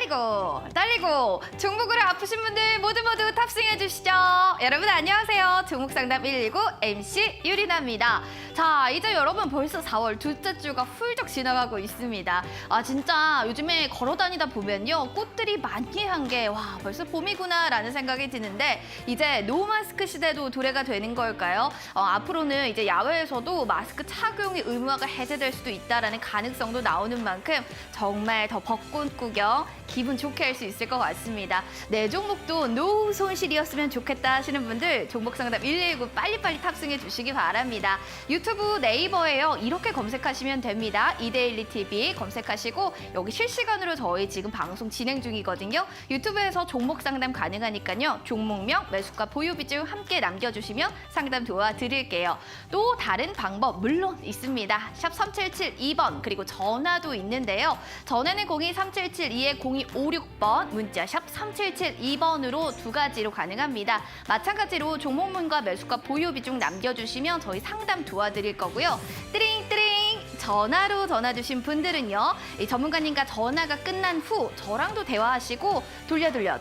떨리고 종목으로 아프신 분들 모두 탑승해 주시죠. 여러분 안녕하세요. 종목상담 119 MC 유리나입니다. 자, 이제 여러분 벌써 4월 둘째 주가 훌쩍 지나가고 있습니다. 진짜 요즘에 걸어다니다 보면요, 꽃들이 만개한 게 와, 벌써 봄이구나 라는 생각이 드는데, 이제 노마스크 시대도 도래가 되는 걸까요? 앞으로는 이제 야외에서도 마스크 착용이 의무화가 해제될 수도 있다라는 가능성도 나오는 만큼 정말 더 벚꽃 구경 기분 좋게 할 수 있을 것 같습니다. 내 종목도 노후 손실이었으면 좋겠다 하시는 분들 종목상담 119 빨리빨리 탑승해 주시기 바랍니다. 유튜브 네이버에요, 이렇게 검색하시면 됩니다. 이데일리 TV 검색하시고 여기 실시간으로 저희 지금 방송 진행 중이거든요. 유튜브에서 종목 상담 가능하니까요. 종목명, 매수가, 보유 비중 함께 남겨주시면 상담 도와드릴게요. 또 다른 방법 물론 있습니다. 샵 3772번 그리고 전화도 있는데요. 전에는 02377-2-0256번, 문자 샵 3772번으로 두 가지로 가능합니다. 마찬가지로 종목명과 매수가, 보유 비중 남겨주시면 저희 상담 도와드릴 거고요. 띠링띠링 전화로 전화 주신 분들은요, 이 전문가님과 전화가 끝난 후 저랑도 대화하시고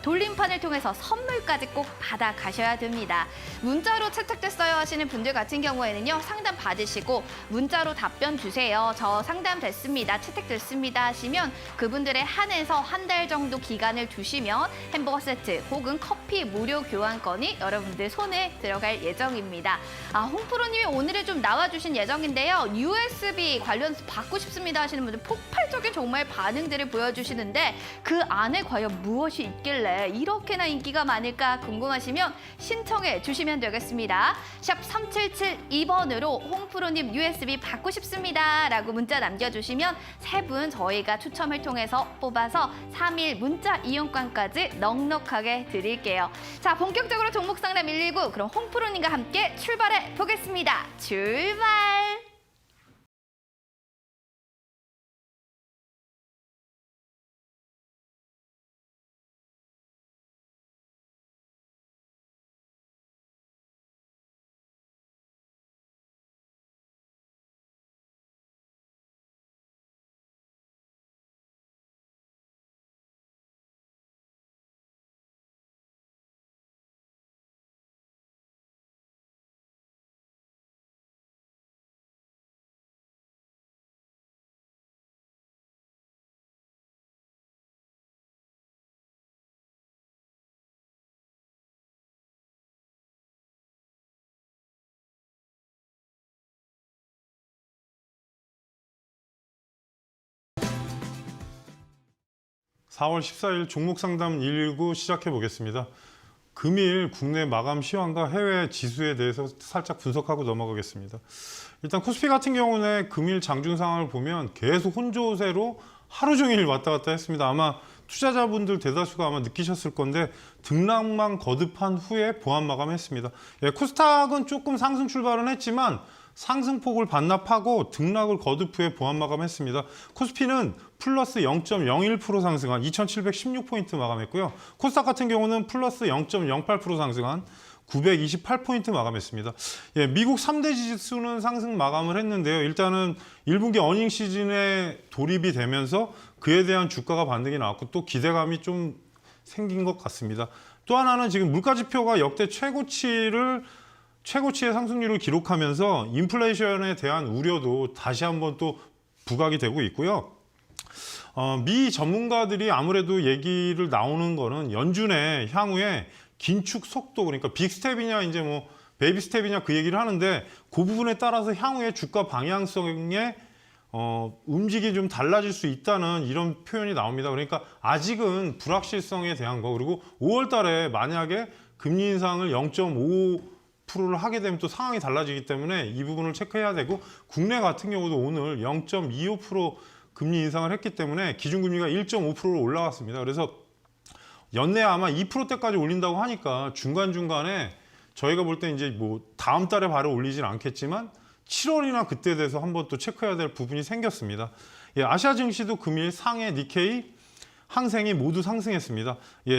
돌림판을 통해서 선물까지 꼭 받아 가셔야 됩니다. 문자로 채택됐어요 하시는 분들 같은 경우에는요, 상담 받으시고 문자로 답변 주세요. 저 상담 됐습니다, 채택됐습니다 하시면 그분들에 한해서 한 달 정도 기간을 두시면 햄버거 세트 혹은 커피 무료 교환권이 여러분들 손에 들어갈 예정입니다. 홍프로님이 오늘은 좀 나와주신 예정인데요. USB 관련해서 받고 싶습니다 하시는 분들 폭발적인 정말 반응들을 보여주시는데, 그 안에 과연 무엇이 있길래 이렇게나 인기가 많을까 궁금하시면 신청해 주시면 되겠습니다. 샵 3772번으로 홍프로님 USB 받고 싶습니다 라고 문자 남겨주시면 세 분 저희가 추첨을 통해서 뽑아서 3일 문자 이용권까지 넉넉하게 드릴게요. 자, 본격적으로 종목 상담 119, 그럼 홍프로님과 함께 출발해 보겠습니다. 출발! (4월 14일) 종목 상담 119 시작해 보겠습니다. 금일 국내 마감 시황과 해외 지수에 대해서 살짝 분석하고 넘어가겠습니다. 일단 코스피 같은 경우는 금일 장중 상황을 보면 계속 혼조세로 하루 종일 왔다 갔다 했습니다. 아마 투자자분들 대다수가 아마 느끼셨을 건데, 등락만 거듭한 후에 보합 마감했습니다. 코스닥은 조금 상승 출발은 했지만 상승폭을 반납하고 등락을 거듭 후에 보합 마감했습니다. 코스피는 플러스 0.01% 상승한 2716포인트 마감했고요. 코스닥 같은 경우는 플러스 0.08% 상승한 928포인트 마감했습니다. 미국 3대 지수는 상승 마감을 했는데요. 일단은 1분기 어닝 시즌에 돌입이 되면서 그에 대한 주가가 반등이 나왔고, 또 기대감이 좀 생긴 것 같습니다. 또 하나는 지금 물가지표가 역대 최고치의 상승률을 기록하면서 인플레이션에 대한 우려도 다시 한번 또 부각이 되고 있고요. 미 전문가들이 아무래도 얘기를 나오는 거는 연준의 향후에 긴축 속도, 그러니까 빅스텝이냐 이제 뭐 베이비 스텝이냐 그 얘기를 하는데, 그 부분에 따라서 향후에 주가 방향성의 움직임이 좀 달라질 수 있다는 이런 표현이 나옵니다. 그러니까 아직은 불확실성에 대한 거, 그리고 5월 달에 만약에 금리 인상을 0.5%를 하게 되면 또 상황이 달라지기 때문에 이 부분을 체크해야 되고, 국내 같은 경우도 오늘 0.25% 금리 인상을 했기 때문에 기준금리가 1.5%로 올라갔습니다. 그래서 연내 아마 2%대까지 올린다고 하니까 중간중간에 저희가 볼 때 이제 뭐 다음 달에 바로 올리진 않겠지만 7월이나 그때 돼서 한번 또 체크해야 될 부분이 생겼습니다. 아시아 증시도 금일 상해, 니케이, 항생이 모두 상승했습니다.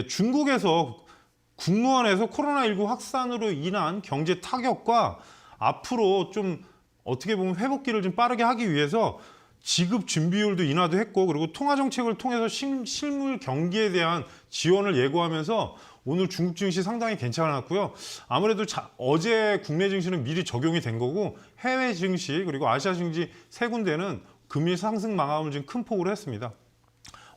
중국에서 국무원에서 코로나19 확산으로 인한 경제 타격과 앞으로 좀 어떻게 보면 회복기를 좀 빠르게 하기 위해서 지급 준비율도 인하도 했고 그리고 통화 정책을 통해서 실물 경기에 대한 지원을 예고하면서 오늘 중국 증시 상당히 괜찮았고요. 아무래도 어제 국내 증시는 미리 적용이 된 거고 해외 증시 그리고 아시아 증시 세 군데는 금리 상승 마감을 지금 큰 폭으로 했습니다.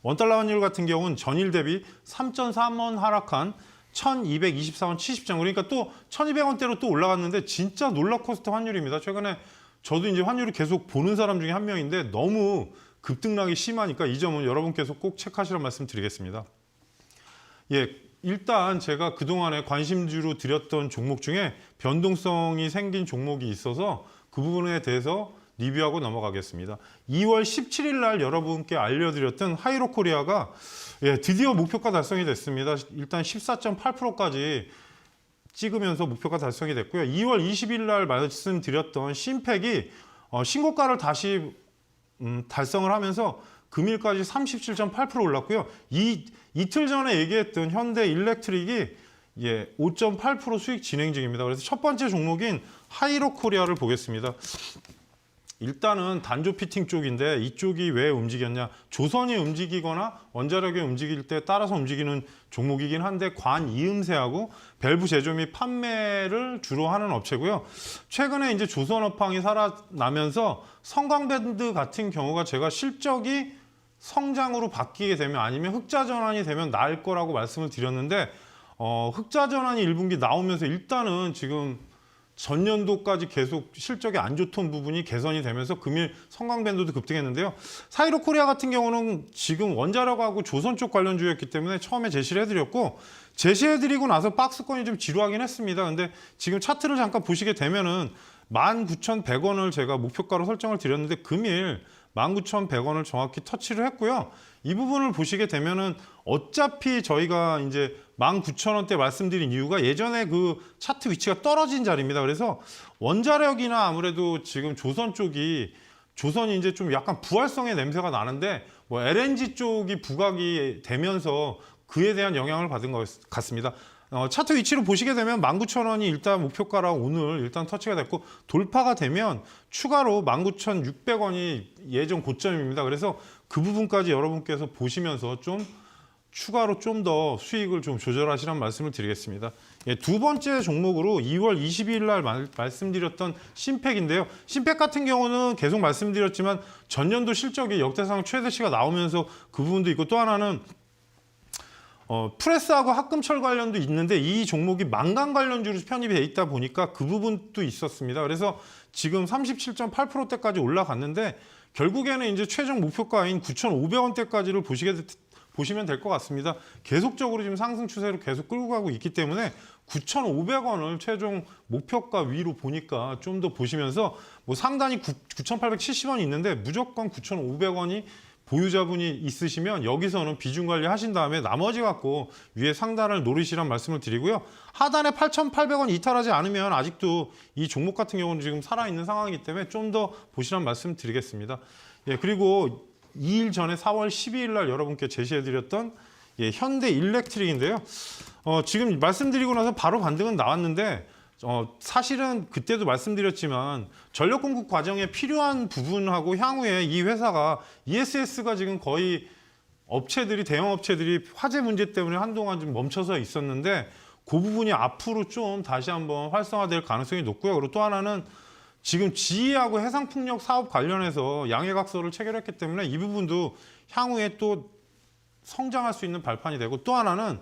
원달러 환율 같은 경우는 전일 대비 3.3원 하락한 1224원 70장 그러니까 또 1200원대로 또 올라갔는데 진짜 롤러코스터 환율입니다. 최근에 저도 이제 환율을 계속 보는 사람 중에 한 명인데 너무 급등락이 심하니까 이 점은 여러분께서 꼭 체크하시라는 말씀 드리겠습니다. 예, 일단 제가 그동안에 관심주로 드렸던 종목 중에 변동성이 생긴 종목이 있어서 그 부분에 대해서 리뷰하고 넘어가겠습니다. 2월 17일 날 여러분께 알려드렸던 하이로코리아가 드디어 목표가 달성이 됐습니다. 일단 14.8%까지 찍으면서 목표가 달성이 됐고요. 2월 20일 날 말씀드렸던 신팩이 신고가를 다시 달성을 하면서 금일까지 37.8% 올랐고요. 이틀 전에 얘기했던 현대 일렉트릭이 5.8% 수익 진행 중입니다. 그래서 첫 번째 종목인 하이로코리아를 보겠습니다. 일단은 단조 피팅 쪽인데 이쪽이 왜 움직였냐. 조선이 움직이거나 원자력이 움직일 때 따라서 움직이는 종목이긴 한데 관이음새하고 밸브 제조 및 판매를 주로 하는 업체고요. 최근에 이제 조선업황이 살아나면서 성광밴드 같은 경우가 제가 실적이 성장으로 바뀌게 되면 아니면 흑자 전환이 되면 나을 거라고 말씀을 드렸는데 흑자 전환이 1분기 나오면서 일단은 지금 전년도까지 계속 실적이 안 좋던 부분이 개선이 되면서 금일 성광밴드도 급등했는데요. 하이로코리아 같은 경우는 지금 원자력하고 조선 쪽 관련주였기 때문에 처음에 제시를 해드렸고 제시해드리고 나서 박스권이 좀 지루하긴 했습니다. 근데 지금 차트를 잠깐 보시게 되면은 19,100원을 제가 목표가로 설정을 드렸는데 금일 19,100원을 정확히 터치를 했고요. 이 부분을 보시게 되면은 어차피 저희가 이제 19,000원대 말씀드린 이유가 예전에 그 차트 위치가 떨어진 자리입니다. 그래서 원자력이나 아무래도 지금 조선 쪽이 조선이 이제 좀 약간 부활성의 냄새가 나는데 뭐 LNG 쪽이 부각이 되면서 그에 대한 영향을 받은 것 같습니다. 차트 위치로 보시게 되면 19,000원이 일단 목표가라 오늘 일단 터치가 됐고 돌파가 되면 추가로 19,600원이 예전 고점입니다. 그래서 그 부분까지 여러분께서 보시면서 좀 추가로 좀 더 수익을 좀 조절하시라는 말씀을 드리겠습니다. 두 번째 종목으로 2월 22일 날 말씀드렸던 신팩인데요. 신팩 같은 경우는 계속 말씀드렸지만 전년도 실적이 역대상 최대치가 나오면서 그 부분도 있고 또 하나는 프레스하고 합금철 관련도 있는데 이 종목이 망간 관련주로 편입이 돼 있다 보니까 그 부분도 있었습니다. 그래서 지금 37.8%대까지 올라갔는데 결국에는 이제 최종 목표가인 9,500원대까지를 보시면 될 것 같습니다. 계속적으로 지금 상승 추세로 계속 끌고 가고 있기 때문에 9,500원을 최종 목표가 위로 보니까 좀 더 보시면서 뭐 상단이 9,870원이 있는데 무조건 9,500원이 보유자분이 있으시면 여기서는 비중 관리 하신 다음에 나머지 갖고 위에 상단을 노리시란 말씀을 드리고요. 하단에 8,800원 이탈하지 않으면 아직도 이 종목 같은 경우는 지금 살아있는 상황이기 때문에 좀 더 보시란 말씀 드리겠습니다. 그리고 2일 전에 4월 12일 날 여러분께 제시해드렸던 현대 일렉트릭인데요. 지금 말씀드리고 나서 바로 반등은 나왔는데 사실은 그때도 말씀드렸지만 전력 공급 과정에 필요한 부분하고 향후에 이 회사가 ESS가 지금 거의 대형 업체들이 화재 문제 때문에 한동안 좀 멈춰서 있었는데 그 부분이 앞으로 좀 다시 한번 활성화될 가능성이 높고요. 그리고 또 하나는 지금 지휘하고 해상풍력 사업 관련해서 양해각서를 체결했기 때문에 이 부분도 향후에 또 성장할 수 있는 발판이 되고 또 하나는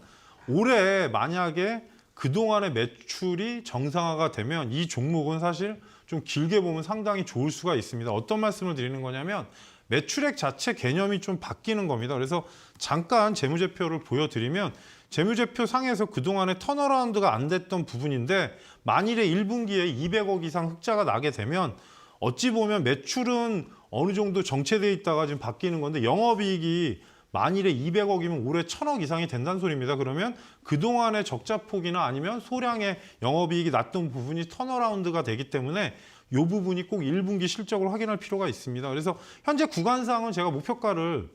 올해 만약에 그동안의 매출이 정상화가 되면 이 종목은 사실 좀 길게 보면 상당히 좋을 수가 있습니다. 어떤 말씀을 드리는 거냐면 매출액 자체 개념이 좀 바뀌는 겁니다. 그래서 잠깐 재무제표를 보여드리면 재무제표 상에서 그동안에 턴어라운드가 안 됐던 부분인데 만일에 1분기에 200억 이상 흑자가 나게 되면 어찌 보면 매출은 어느 정도 정체되어 있다가 지금 바뀌는 건데 영업이익이 만일에 200억이면 올해 1,000억 이상이 된다는 소리입니다. 그러면 그동안의 적자폭이나 아니면 소량의 영업이익이 났던 부분이 턴어라운드가 되기 때문에 이 부분이 꼭 1분기 실적을 확인할 필요가 있습니다. 그래서 현재 구간상은 제가 목표가를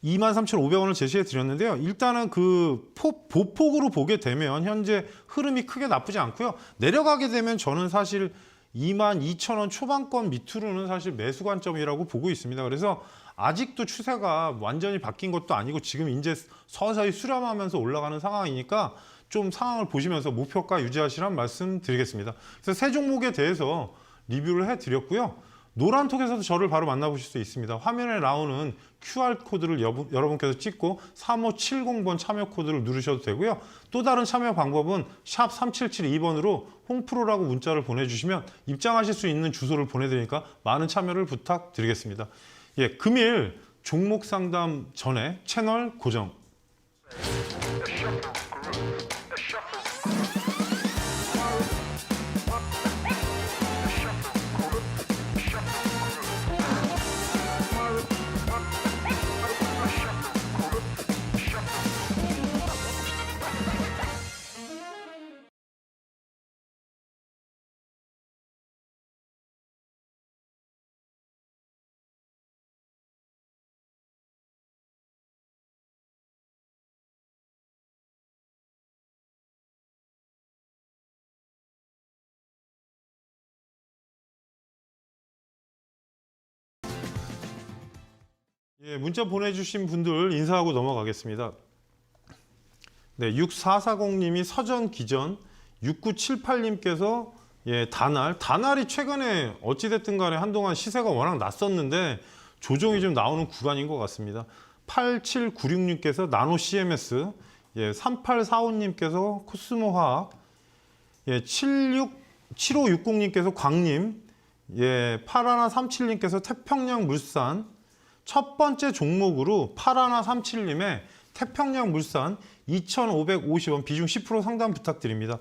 23,500원을 제시해 드렸는데요. 일단은 그 보폭으로 보게 되면 현재 흐름이 크게 나쁘지 않고요. 내려가게 되면 저는 사실 22,000원 초반권 밑으로는 사실 매수 관점이라고 보고 있습니다. 그래서 아직도 추세가 완전히 바뀐 것도 아니고 지금 이제 서서히 수렴하면서 올라가는 상황이니까 좀 상황을 보시면서 목표가 유지하시란 말씀 드리겠습니다. 그래서 세 종목에 대해서 리뷰를 해드렸고요. 노란톡에서도 저를 바로 만나보실 수 있습니다. 화면에 나오는 QR코드를 여러분께서 찍고 3570번 참여 코드를 누르셔도 되고요. 또 다른 참여 방법은 샵 3772번으로 홍프로라고 문자를 보내주시면 입장하실 수 있는 주소를 보내드리니까 많은 참여를 부탁드리겠습니다. 예, 금일 종목 상담 전에 채널 고정. 예, 문자 보내주신 분들 인사하고 넘어가겠습니다. 네, 6440님이 서전 기전, 6978님께서 예, 다날이 최근에 어찌됐든 간에 한동안 시세가 워낙 났었는데 조정이 좀 나오는 구간인 것 같습니다. 8796님께서 나노 CMS, 예, 3845님께서 코스모화학, 예, 7560님께서 광림, 예, 8137님께서 태평양 물산, 첫 번째 종목으로 8137님의 태평양 물산 2,550원 비중 10% 상담 부탁드립니다.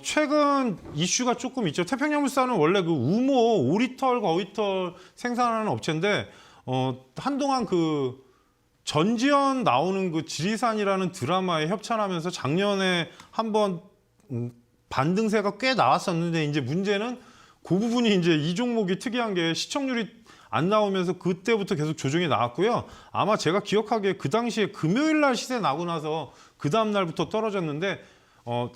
최근 이슈가 조금 있죠. 태평양 물산은 원래 그 우모 오리털 거위털 생산하는 업체인데 한동안 그 전지현 나오는 그 지리산이라는 드라마에 협찬하면서 작년에 한번 반등세가 꽤 나왔었는데 이제 문제는 그 부분이 이제 이 종목이 특이한 게 시청률이 안 나오면서 그때부터 계속 조정이 나왔고요. 아마 제가 기억하기에 그 당시에 금요일 날 시세 나고 나서 그 다음 날부터 떨어졌는데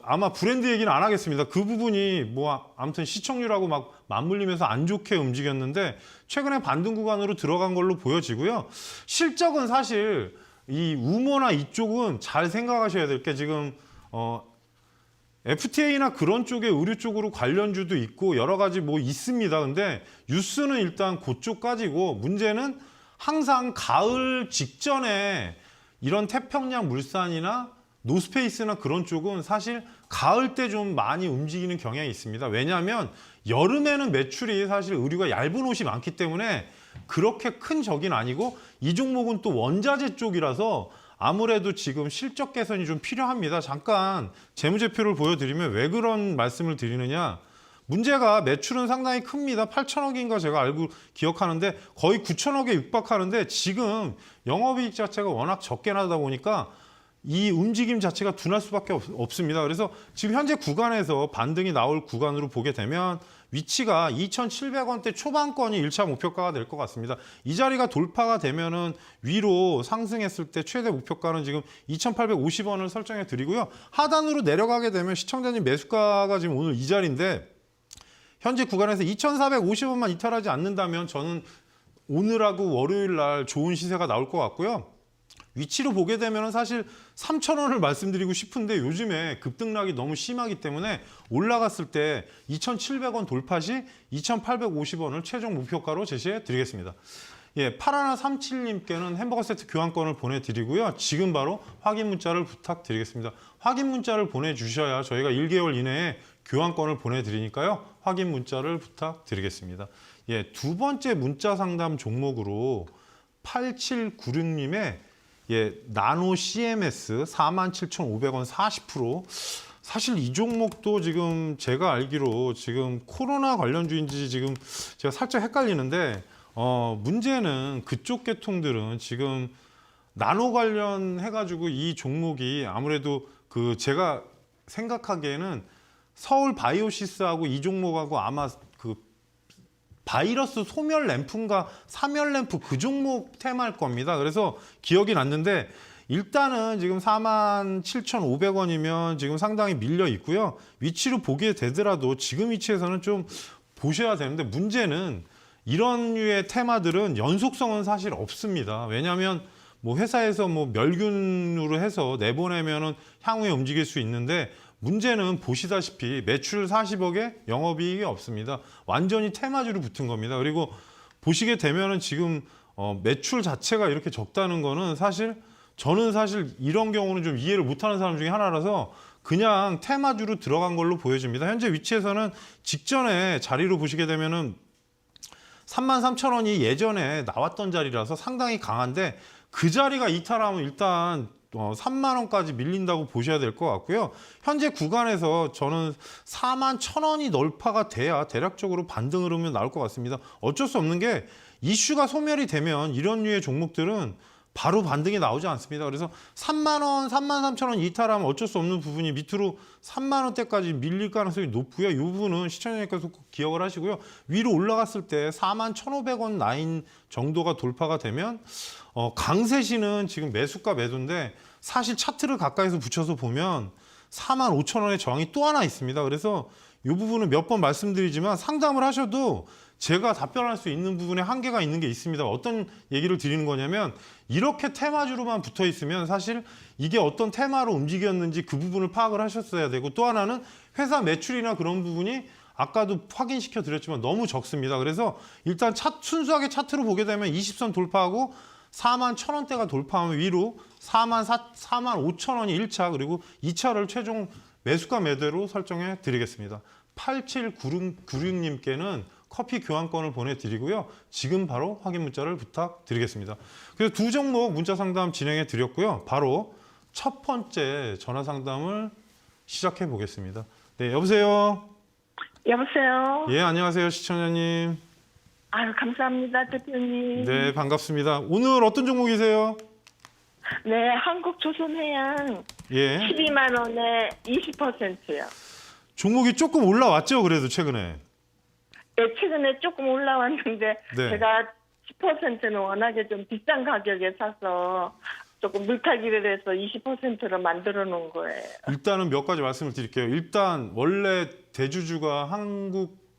아마 브랜드 얘기는 안 하겠습니다. 그 부분이 뭐 아무튼 시청률하고 막 맞물리면서 안 좋게 움직였는데 최근에 반등 구간으로 들어간 걸로 보여지고요. 실적은 사실 이 우모나 이쪽은 잘 생각하셔야 될 게 지금 FTA나 그런 쪽에 의류 쪽으로 관련주도 있고 여러 가지 뭐 있습니다. 근데 뉴스는 일단 그쪽까지고 문제는 항상 가을 직전에 이런 태평양 물산이나 노스페이스나 그런 쪽은 사실 가을 때 좀 많이 움직이는 경향이 있습니다. 왜냐하면 여름에는 매출이 사실 의류가 얇은 옷이 많기 때문에 그렇게 큰 적인 아니고 이 종목은 또 원자재 쪽이라서 아무래도 지금 실적 개선이 좀 필요합니다. 잠깐 재무제표를 보여드리면 왜 그런 말씀을 드리느냐. 문제가 매출은 상당히 큽니다. 8천억인가 제가 기억하는데 거의 9천억에 육박하는데 지금 영업이익 자체가 워낙 적게 나다 보니까 이 움직임 자체가 둔할 수밖에 없습니다. 그래서 지금 현재 구간에서 반등이 나올 구간으로 보게 되면 위치가 2,700원대 초반권이 1차 목표가가 될 것 같습니다. 이 자리가 돌파가 되면은 위로 상승했을 때 최대 목표가는 지금 2,850원을 설정해 드리고요. 하단으로 내려가게 되면 시청자님 매수가가 지금 오늘 이 자리인데 현재 구간에서 2,450원만 이탈하지 않는다면 저는 오늘하고 월요일 날 좋은 시세가 나올 것 같고요. 위치로 보게 되면 사실 3,000원을 말씀드리고 싶은데 요즘에 급등락이 너무 심하기 때문에 올라갔을 때 2,700원 돌파 시 2,850원을 최종 목표가로 제시해 드리겠습니다. 예, 8137님께는 햄버거 세트 교환권을 보내드리고요. 지금 바로 확인 문자를 부탁드리겠습니다. 확인 문자를 보내주셔야 저희가 1개월 이내에 교환권을 보내드리니까요. 확인 문자를 부탁드리겠습니다. 예, 두 번째 문자 상담 종목으로 8796님의 예, 나노 CMS 47,500원 40%. 사실 이 종목도 지금 제가 알기로 지금 코로나 관련주인지 지금 제가 살짝 헷갈리는데 문제는 그쪽 계통들은 지금 나노 관련해가지고 이 종목이 아무래도 그 제가 생각하기에는 서울 바이오시스하고 이 종목하고 아마 그 바이러스 소멸 램프인가 사멸 램프 그 종목 테마일 겁니다. 그래서 기억이 났는데 일단은 지금 47,500원이면 지금 상당히 밀려 있고요. 위치로 보게 되더라도 지금 위치에서는 좀 보셔야 되는데 문제는 이런 류의 테마들은 연속성은 사실 없습니다. 왜냐하면 뭐 회사에서 뭐 멸균으로 해서 내보내면은 향후에 움직일 수 있는데 문제는 보시다시피 매출 40억에 영업이익이 없습니다. 완전히 테마주로 붙은 겁니다. 그리고 보시게 되면은 지금 매출 자체가 이렇게 적다는 거는 저는 사실 이런 경우는 좀 이해를 못하는 사람 중에 하나라서 그냥 테마주로 들어간 걸로 보여집니다. 현재 위치에서는 직전에 자리로 보시게 되면은 33,000원이 예전에 나왔던 자리라서 상당히 강한데 그 자리가 이탈하면 일단 3만 원까지 밀린다고 보셔야 될 것 같고요. 현재 구간에서 저는 41,000원이 돌파가 돼야 대략적으로 반등 흐름이 나올 것 같습니다. 어쩔 수 없는 게 이슈가 소멸이 되면 이런 류의 종목들은 바로 반등이 나오지 않습니다. 그래서 3만 원, 33,000원 이탈하면 어쩔 수 없는 부분이 밑으로 3만 원대까지 밀릴 가능성이 높고요. 이 부분은 시청자님께서 꼭 기억을 하시고요. 위로 올라갔을 때 41,500원 라인 정도가 돌파가 되면 강세시는 지금 매수가 매도인데 사실 차트를 가까이서 붙여서 보면 45,000원의 저항이 또 하나 있습니다. 그래서 이 부분은 몇 번 말씀드리지만 상담을 하셔도 제가 답변할 수 있는 부분에 한계가 있는 게 있습니다. 어떤 얘기를 드리는 거냐면 이렇게 테마주로만 붙어 있으면 사실 이게 어떤 테마로 움직였는지 그 부분을 파악을 하셨어야 되고 또 하나는 회사 매출이나 그런 부분이 아까도 확인시켜 드렸지만 너무 적습니다. 그래서 일단 순수하게 차트로 보게 되면 20선 돌파하고 41,000원대가 돌파하면 위로 45,000원이 1차 그리고 2차를 최종 매수가 매도로 설정해 드리겠습니다. 8796님께는 커피 교환권을 보내드리고요. 지금 바로 확인 문자를 부탁드리겠습니다. 그래서 두 종목 문자 상담 진행해 드렸고요. 바로 첫 번째 전화 상담을 시작해 보겠습니다. 네, 여보세요? 여보세요? 예, 안녕하세요, 시청자님. 아유, 감사합니다, 대표님. 네, 반갑습니다. 오늘 어떤 종목이세요? 네, 한국조선해양 예. 12만 원에 20%요. 종목이 조금 올라왔죠, 그래도 최근에. 네, 최근에 조금 올라왔는데 네. 제가 10%는 워낙에 좀 비싼 가격에 사서 조금 물타기를 해서 20%로 만들어 놓은 거예요. 일단은 몇 가지 말씀을 드릴게요. 일단 원래 대주주가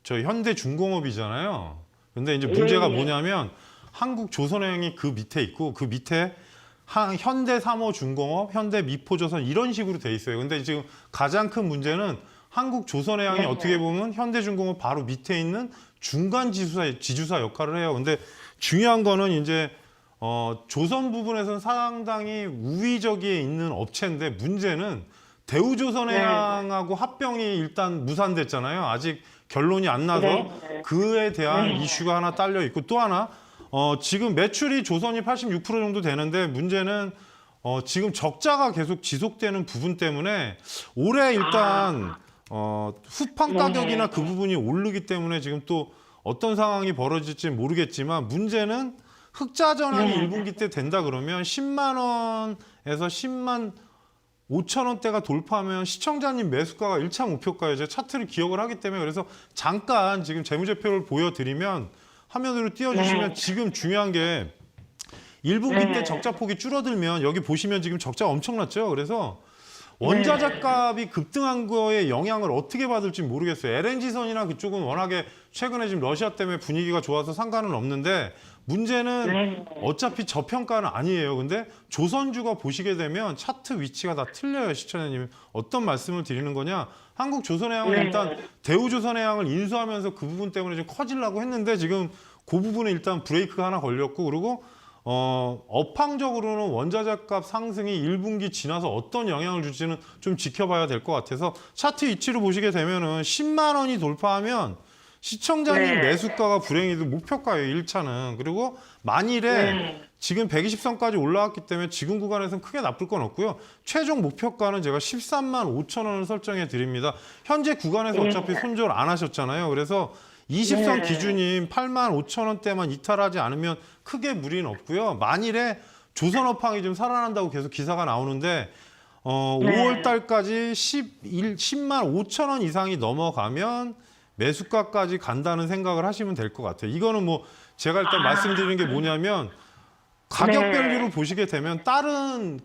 현대중공업이잖아요. 근데 이제 문제가 예. 뭐냐면 한국조선해양이 그 밑에 있고 그 밑에 현대삼호중공업, 현대미포조선 이런 식으로 돼 있어요. 근데 지금 가장 큰 문제는 한국조선해양이 네. 어떻게 보면 현대중공업 바로 밑에 있는 중간 지주사 역할을 해요. 근데 중요한 거는 이제 조선 부분에서는 상당히 우위적에 있는 업체인데 문제는 대우조선해양하고 합병이 일단 무산됐잖아요. 아직 결론이 안 나서 네. 그에 대한 이슈가 하나 딸려 있고 또 하나 지금 매출이 조선이 86% 정도 되는데 문제는 지금 적자가 계속 지속되는 부분 때문에 올해 일단 후판 가격이나 그 부분이 오르기 때문에 지금 또 어떤 상황이 벌어질지 모르겠지만 문제는 흑자 전환이 1분기 때 된다 그러면 10만 원에서 10만 5천 원대가 돌파하면 시청자님 매수가가 1차 목표가예요. 제가 차트를 기억을 하기 때문에 그래서 잠깐 지금 재무제표를 보여드리면 화면으로 띄워주시면 지금 중요한 게 1분기 때 적자폭이 줄어들면 여기 보시면 지금 적자가 엄청났죠. 그래서 원자재 값이 급등한 거에 영향을 어떻게 받을지 모르겠어요. LNG선이나 그쪽은 워낙에 최근에 지금 러시아 때문에 분위기가 좋아서 상관은 없는데 문제는 어차피 저평가는 아니에요. 근데 조선주가 보시게 되면 차트 위치가 다 틀려요. 시청자님 어떤 말씀을 드리는 거냐. 한국조선해양은 일단 대우조선해양을 인수하면서 그 부분 때문에 좀 커지려고 했는데 지금 그 부분에 일단 브레이크가 하나 걸렸고 그리고 업황적으로는 원자재 값 상승이 1분기 지나서 어떤 영향을 줄지는 좀 지켜봐야 될 것 같아서 차트 위치로 보시게 되면은 10만 원이 돌파하면 시청자님 매수가가 불행히도 목표가예요. 1차는. 그리고 만일에 지금 120선까지 올라왔기 때문에 지금 구간에서는 크게 나쁠 건 없고요. 최종 목표가는 제가 13만 5천 원을 설정해 드립니다. 현재 구간에서 어차피 손절 안 하셨잖아요. 그래서 20선 기준인 8만 5천 원대만 이탈하지 않으면 크게 무리는 없고요. 만일에 조선업황이 좀 살아난다고 계속 기사가 나오는데 5월 달까지 10만 5천 원 이상이 넘어가면 매수가까지 간다는 생각을 하시면 될 것 같아요. 이거는 뭐 제가 일단 말씀드리는 게 뭐냐면 가격별로 네. 보시게 되면 다른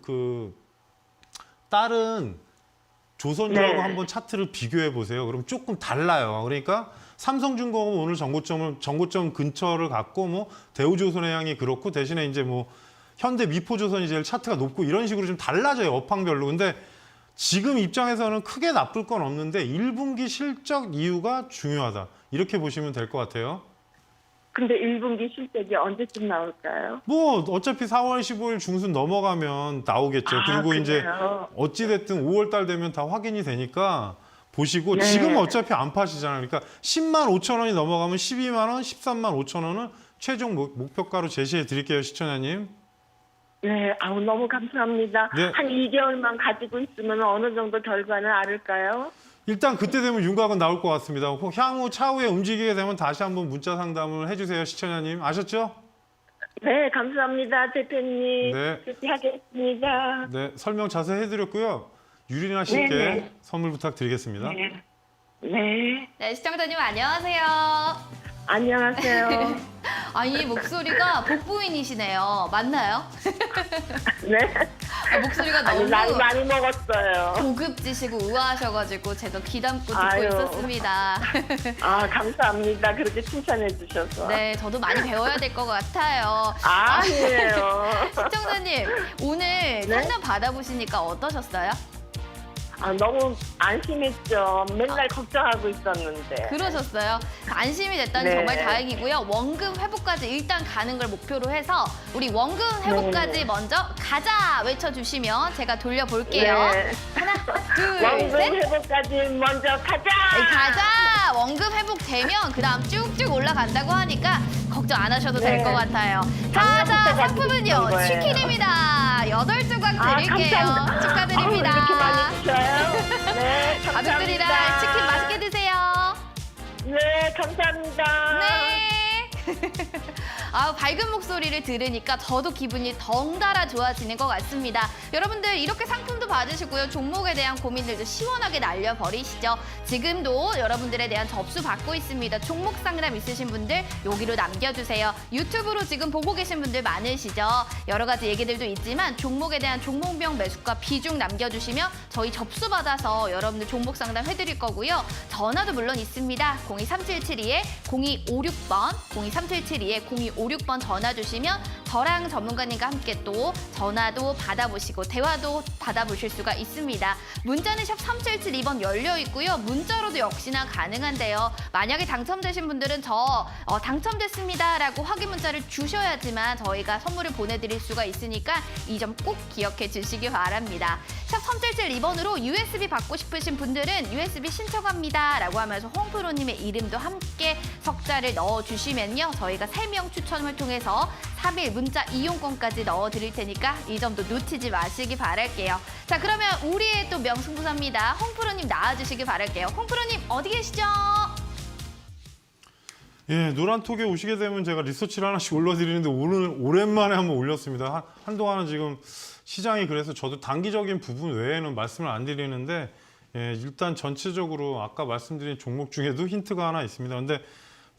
조선주하고 네. 한번 차트를 비교해 보세요. 그럼 조금 달라요. 그러니까 삼성중공업은 오늘 정고점 근처를 갔고 뭐 대우조선해양이 그렇고 대신에 이제 뭐 현대미포조선이 제일 차트가 높고 이런 식으로 좀 달라져요. 업황별로. 근데 지금 입장에서는 크게 나쁠 건 없는데 1분기 실적 이유가 중요하다. 이렇게 보시면 될 것 같아요. 근데 1분기 실적이 언제쯤 나올까요? 뭐 어차피 4월 15일 중순 넘어가면 나오겠죠. 그리고 이제 그래요? 어찌 됐든 5월 달 되면 다 확인이 되니까 보시고 네. 지금 어차피 안 파시잖아요. 그러니까 10만 5천 원이 넘어가면 12만 원, 13만 5천 원은 최종 목표가로 제시해 드릴게요, 시청자님. 네, 아우 너무 감사합니다. 네. 한 2개월만 가지고 있으면 어느 정도 결과는 알을까요? 일단 그때 되면 윤곽은 나올 것 같습니다. 향후 차후에 움직이게 되면 다시 한번 문자 상담을 해주세요, 시청자님. 아셨죠? 네, 감사합니다, 대표님. 네. 그렇게 하겠습니다. 네, 설명 자세히 해드렸고요. 유리나 씨께 네. 선물 부탁드리겠습니다. 네. 네. 네, 시청자님 안녕하세요. 안녕하세요. 아니 목소리가 복부인이시네요. 맞나요? 네. 목소리가 아니, 너무 나이 많이 먹었어요. 고급지시고 우아하셔가지고 제가 귀담고 듣고 아유. 있었습니다. 아, 감사합니다. 그렇게 칭찬해 주셔서. 네, 저도 많이 배워야 될 것 같아요. 아니에요. 시청자님, 오늘 네? 상담 받아보시니까 어떠셨어요? 아, 너무 안심했죠. 맨날 걱정하고 있었는데. 그러셨어요? 안심이 됐다니 네. 정말 다행이고요. 원금 회복까지 일단 가는 걸 목표로 해서 우리 원금 회복까지 네. 먼저 가자 외쳐주시면 제가 돌려볼게요. 네. 하나, 둘, 원금 셋. 회복까지 먼저 가자. 네, 가자! 원금 회복되면 그 다음 쭉쭉 올라간다고 하니까 걱정 안 하셔도 될 네. 것 같아요. 작년부터 자, 가지고 상품은요. 있던 거예요. 치킨입니다. 8조각 아, 드릴게요. 감사합니다. 축하드립니다. 아우, 이렇게 많이 주셔요? 네, 감사합니다. 가족들이랑 치킨 맛있게 드세요. 네, 감사합니다. 네. 아, 밝은 목소리를 들으니까 저도 기분이 덩달아 좋아지는 것 같습니다. 여러분들 이렇게 상품도 받으시고요. 종목에 대한 고민들도 시원하게 날려버리시죠. 지금도 여러분들에 대한 접수 받고 있습니다. 종목 상담 있으신 분들 여기로 남겨주세요. 유튜브로 지금 보고 계신 분들 많으시죠. 여러 가지 얘기들도 있지만 종목에 대한 종목명 매수가 비중 남겨주시면 저희 접수 받아서 여러분들 종목 상담 해드릴 거고요. 전화도 물론 있습니다. 023772-0256번, 023772-0256번 전화 주시면 저랑 전문가님과 함께 또 전화도 받아보시고 대화도 받아보실 수가 있습니다. 문자는 샵 3772번 열려 있고요. 문자로도 역시나 가능한데요. 만약에 당첨되신 분들은 당첨됐습니다라고 확인 문자를 주셔야지만 저희가 선물을 보내드릴 수가 있으니까 이 점 꼭 기억해 주시기 바랍니다. 샵 3772번으로 USB 받고 싶으신 분들은 USB 신청합니다라고 하면서 홍프로님의 이름도 함께 석자를 넣어주시면요. 저희가 3명 추첨을 통해서 3일 문자 이용권까지 넣어드릴 테니까 이 점도 놓치지 마시기 바랄게요. 자, 그러면 우리의 또 명승부사입니다. 홍프로님 나와주시기 바랄게요. 홍프로님 어디 계시죠? 예, 노란톡에 오시게 되면 제가 리서치를 하나씩 올려드리는데 오늘 오랜만에 한번 올렸습니다. 한동안은 지금 시장이 그래서 저도 단기적인 부분 외에는 말씀을 안 드리는데 일단 전체적으로 아까 말씀드린 종목 중에도 힌트가 하나 있습니다. 근데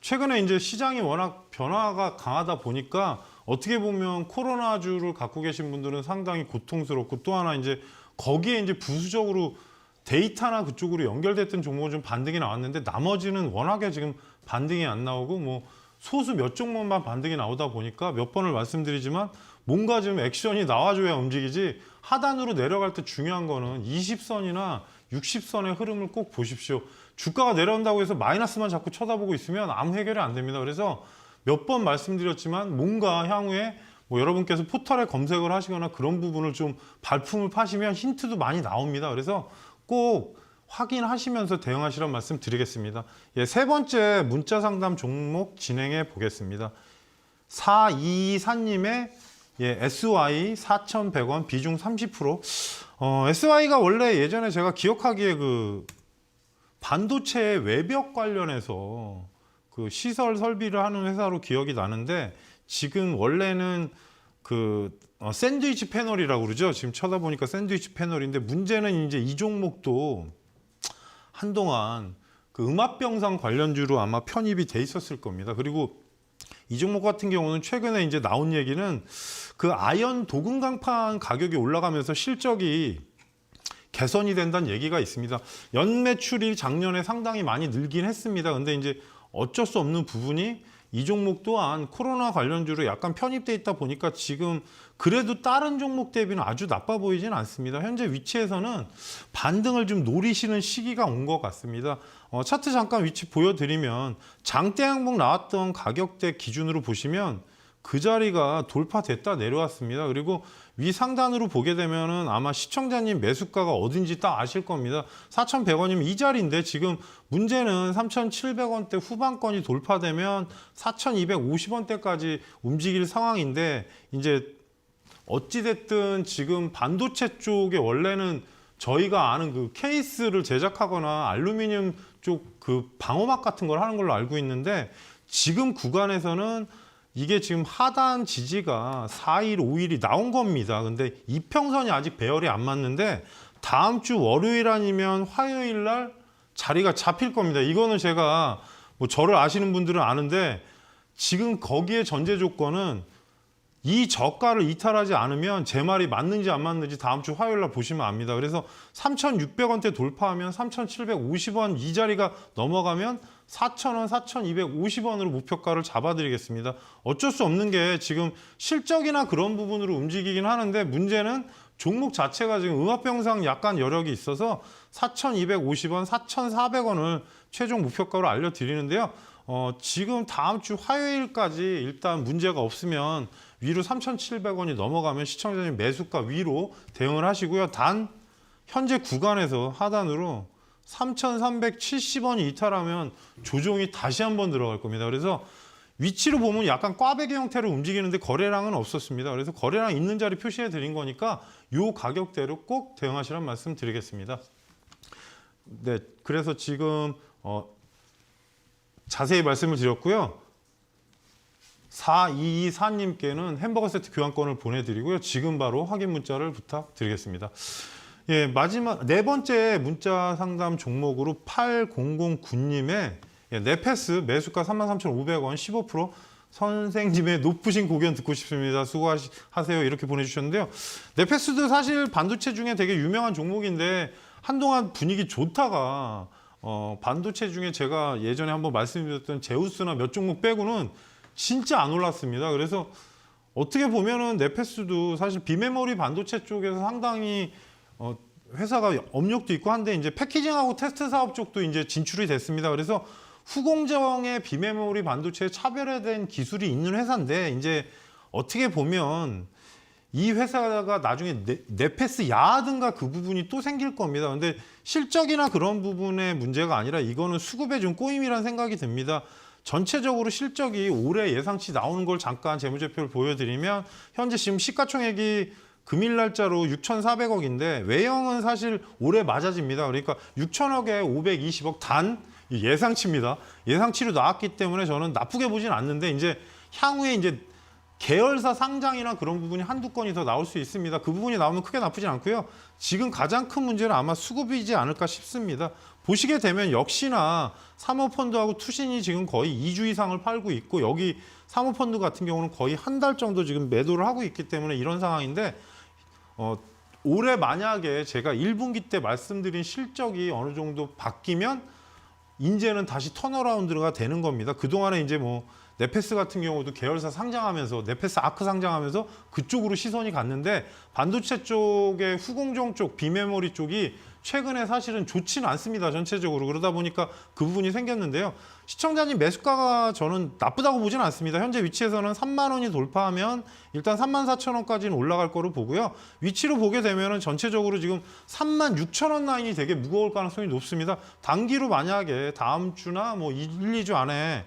최근에 이제 시장이 워낙 변화가 강하다 보니까 어떻게 보면 코로나주를 갖고 계신 분들은 상당히 고통스럽고 또 하나 이제 거기에 이제 부수적으로 데이터나 그쪽으로 연결됐던 종목은 좀 반등이 나왔는데 나머지는 워낙에 지금 반등이 안 나오고 뭐 소수 몇 종목만 반등이 나오다 보니까 몇 번을 말씀드리지만 뭔가 좀 액션이 나와줘야 움직이지 하단으로 내려갈 때 중요한 거는 20선이나 60선의 흐름을 꼭 보십시오. 주가가 내려온다고 해서 마이너스만 자꾸 쳐다보고 있으면 아무 해결이 안 됩니다. 그래서 몇 번 말씀드렸지만 뭔가 향후에 뭐 여러분께서 포털에 검색을 하시거나 그런 부분을 좀 발품을 파시면 힌트도 많이 나옵니다. 그래서 꼭 확인하시면서 대응하시라는 말씀 드리겠습니다. 예, 세 번째 문자 상담 종목 진행해 보겠습니다. 424님의 SY 4,100원 비중 30%. SY가 원래 예전에 제가 기억하기에 그 반도체 외벽 관련해서 그 시설 설비를 하는 회사로 기억이 나는데 지금 원래는 그 샌드위치 패널이라고 그러죠. 지금 쳐다보니까 샌드위치 패널인데 문제는 이제 이 종목도 한동안 그 음압병상 관련주로 아마 편입이 돼 있었을 겁니다. 그리고 이 종목 같은 경우는 최근에 이제 나온 얘기는 그 아연 도금 강판 가격이 올라가면서 실적이 개선이 된다는 얘기가 있습니다. 연매출이 작년에 상당히 많이 늘긴 했습니다. 근데 이제 어쩔 수 없는 부분이 이 종목 또한 코로나 관련주로 약간 편입돼 있다 보니까 지금 그래도 다른 종목 대비는 아주 나빠 보이진 않습니다. 현재 위치에서는 반등을 좀 노리시는 시기가 온 것 같습니다. 차트 잠깐 위치 보여드리면 장대 항목 나왔던 가격대 기준으로 보시면 그 자리가 돌파됐다 내려왔습니다. 그리고 위 상단으로 보게 되면은 아마 시청자님 매수가가 어딘지 딱 아실 겁니다. 4,100원이면 이 자리인데 지금 문제는 3,700원대 후반권이 돌파되면 4,250원대까지 움직일 상황인데 이제 어찌됐든 지금 반도체 쪽에 원래는 저희가 아는 그 케이스를 제작하거나 알루미늄 쪽 그 방어막 같은 걸 하는 걸로 알고 있는데 지금 구간에서는 이게 지금 하단 지지가 4일, 5일이 나온 겁니다. 근데 이평선이 아직 배열이 안 맞는데 다음 주 월요일 아니면 화요일 날 자리가 잡힐 겁니다. 이거는 제가 뭐 저를 아시는 분들은 아는데 지금 거기에 전제 조건은 이 저가를 이탈하지 않으면 제 말이 맞는지 안 맞는지 다음 주 화요일 날 보시면 압니다. 그래서 3,600원대 돌파하면 3,750원 이 자리가 넘어가면 4,000원, 4,250원으로 목표가를 잡아드리겠습니다. 어쩔 수 없는 게 지금 실적이나 그런 부분으로 움직이긴 하는데 문제는 종목 자체가 지금 음압병상 약간 여력이 있어서 4,250원, 4,400원을 최종 목표가로 알려드리는데요. 지금 다음 주 화요일까지 일단 문제가 없으면 위로 3,700원이 넘어가면 시청자님 매수가 위로 대응을 하시고요. 단 현재 구간에서 하단으로 3,370원이 이탈하면 조정이 다시 한번 들어갈 겁니다. 그래서 위치로 보면 약간 꽈배기 형태로 움직이는데 거래량은 없었습니다. 그래서 거래량 있는 자리 표시해 드린 거니까 이 가격대로 꼭 대응하시라는 말씀 드리겠습니다. 네, 그래서 지금 자세히 말씀을 드렸고요. 4224님께는 햄버거 세트 교환권을 보내드리고요. 지금 바로 확인 문자를 부탁드리겠습니다. 예, 마지막 네 번째 문자 상담 종목으로 8009님의 네페스 매수가 33,500원 15% 선생님의 높으신 고견 듣고 싶습니다. 수고하세요. 이렇게 보내주셨는데요. 네페스도 사실 반도체 중에 되게 유명한 종목인데 한동안 분위기 좋다가 반도체 중에 제가 예전에 한번 말씀드렸던 제우스나 몇 종목 빼고는 진짜 안 올랐습니다. 그래서 어떻게 보면은 네페스도 사실 비메모리 반도체 쪽에서 상당히 회사가 업력도 있고 한데 이제 패키징하고 테스트 사업 쪽도 이제 진출이 됐습니다. 그래서 후공정의 비메모리 반도체에 차별화된 기술이 있는 회사인데 이제 어떻게 보면 이 회사가 나중에 네페스 야하든가 그 부분이 또 생길 겁니다. 근데 실적이나 그런 부분의 문제가 아니라 이거는 수급에 좀 꼬임이라는 생각이 듭니다. 전체적으로 실적이 올해 예상치 나오는 걸 잠깐 재무제표를 보여드리면 현재 지금 시가총액이 금일 날짜로 6,400억인데 외형은 사실 올해 맞아집니다. 그러니까 6천억에 520억 단 예상치입니다. 예상치로 나왔기 때문에 저는 나쁘게 보진 않는데 이제 향후에 이제 계열사 상장이나 그런 부분이 한두 건이 더 나올 수 있습니다. 그 부분이 나오면 크게 나쁘진 않고요. 지금 가장 큰 문제는 아마 수급이지 않을까 싶습니다. 보시게 되면 역시나 사모펀드하고 투신이 지금 거의 2주 이상을 팔고 있고 여기 사모펀드 같은 경우는 거의 한 달 정도 지금 매도를 하고 있기 때문에 이런 상황인데 올해 만약에 제가 1분기 때 말씀드린 실적이 어느 정도 바뀌면 이제는 다시 턴어라운드가 되는 겁니다. 그동안에 이제 뭐 네페스 같은 경우도 계열사 상장하면서 네페스 아크 상장하면서 그쪽으로 시선이 갔는데 반도체 쪽의 후공정 쪽 비메모리 쪽이 최근에 사실은 좋지는 않습니다. 전체적으로. 그러다 보니까 그 부분이 생겼는데요. 시청자님 매수가가 저는 나쁘다고 보지는 않습니다. 현재 위치에서는 3만 원이 돌파하면 일단 34,000원까지는 올라갈 거로 보고요. 위치로 보게 되면 전체적으로 지금 36,000원 라인이 되게 무거울 가능성이 높습니다. 단기로 만약에 다음 주나 뭐 1, 2주 안에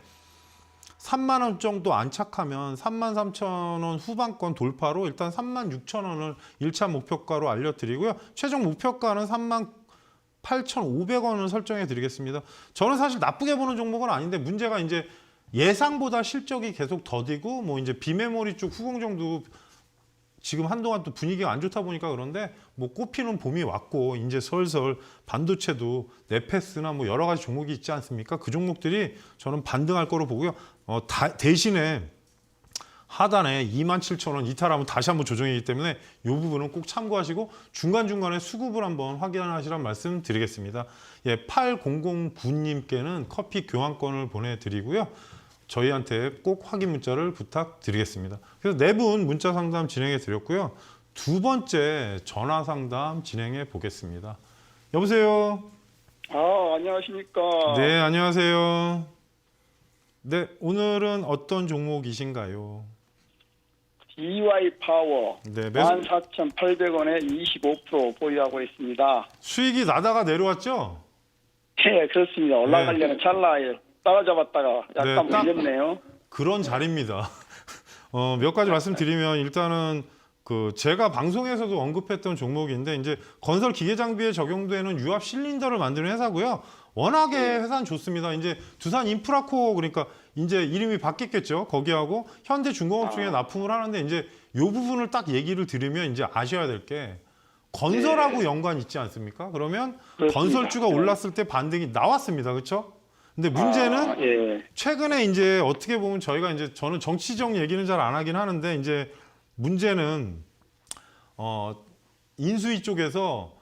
3만 원 정도 안착하면 33,000원 후반권 돌파로 일단 36,000원을 1차 목표가로 알려드리고요. 최종 목표가는 38,500원을 설정해 드리겠습니다. 저는 사실 나쁘게 보는 종목은 아닌데 문제가 이제 예상보다 실적이 계속 더디고 뭐 이제 비메모리 쪽 후공정도 지금 한동안 또 분위기가 안 좋다 보니까 그런데 뭐 꽃피는 봄이 왔고 이제 슬슬 반도체도 네페스나 뭐 여러 가지 종목이 있지 않습니까? 그 종목들이 저는 반등할 거로 보고요. 대신에 하단에 27,000원 이탈하면 다시 한번 조정이기 때문에 이 부분은 꼭 참고하시고 중간중간에 수급을 한번 확인하시란 말씀 드리겠습니다. 예, 8009님께는 커피 교환권을 보내드리고요. 저희한테 꼭 확인 문자를 부탁드리겠습니다. 그래서 4분 문자 상담 진행해 드렸고요. 두 번째 전화 상담 진행해 보겠습니다. 여보세요? 안녕하십니까. 네, 안녕하세요. 네, 오늘은 어떤 종목이신가요? DY 파워 네, 14,800원에 25% 보유하고 있습니다. 수익이 나다가 내려왔죠? 네, 그렇습니다. 올라가려는 찰나에 따라잡았다가 약간 네, 밀렸네요. 그런 자리입니다. 몇 가지 말씀드리면 일단은 제가 방송에서도 언급했던 종목인데 이제 건설 기계 장비에 적용되는 유압 실린더를 만드는 회사고요. 워낙에 회사는 좋습니다. 이제 두산 인프라코어 그러니까 이제 이름이 바뀌겠죠. 거기하고 현대중공업중에 납품을 하는데 이제 이 부분을 딱 얘기를 드리면 이제 아셔야 될 게 건설하고 연관이 있지 않습니까? 그러면 그렇습니다. 건설주가 올랐을 때 반등이 나왔습니다. 그렇죠? 근데 문제는 예. 최근에 이제 어떻게 보면 저희가 이제 저는 정치적 얘기는 잘 안 하긴 하는데 이제 문제는 인수위 쪽에서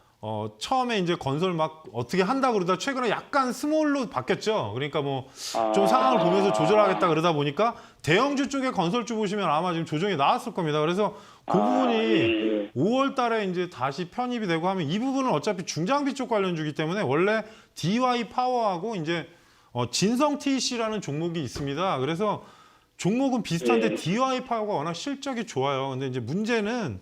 처음에 이제 건설 막 어떻게 한다 그러다 최근에 약간 스몰로 바뀌었죠. 그러니까 뭐 좀 상황을 보면서 조절하겠다 그러다 보니까 대형주 쪽에 건설주 보시면 아마 지금 조정이 나왔을 겁니다. 그래서 그 부분이 예. 5월 달에 이제 다시 편입이 되고 하면 이 부분은 어차피 중장비 쪽 관련주기 때문에 원래 DY 파워하고 이제 진성 TC라는 종목이 있습니다. 그래서 종목은 비슷한데 예. DY 파워가 워낙 실적이 좋아요. 근데 이제 문제는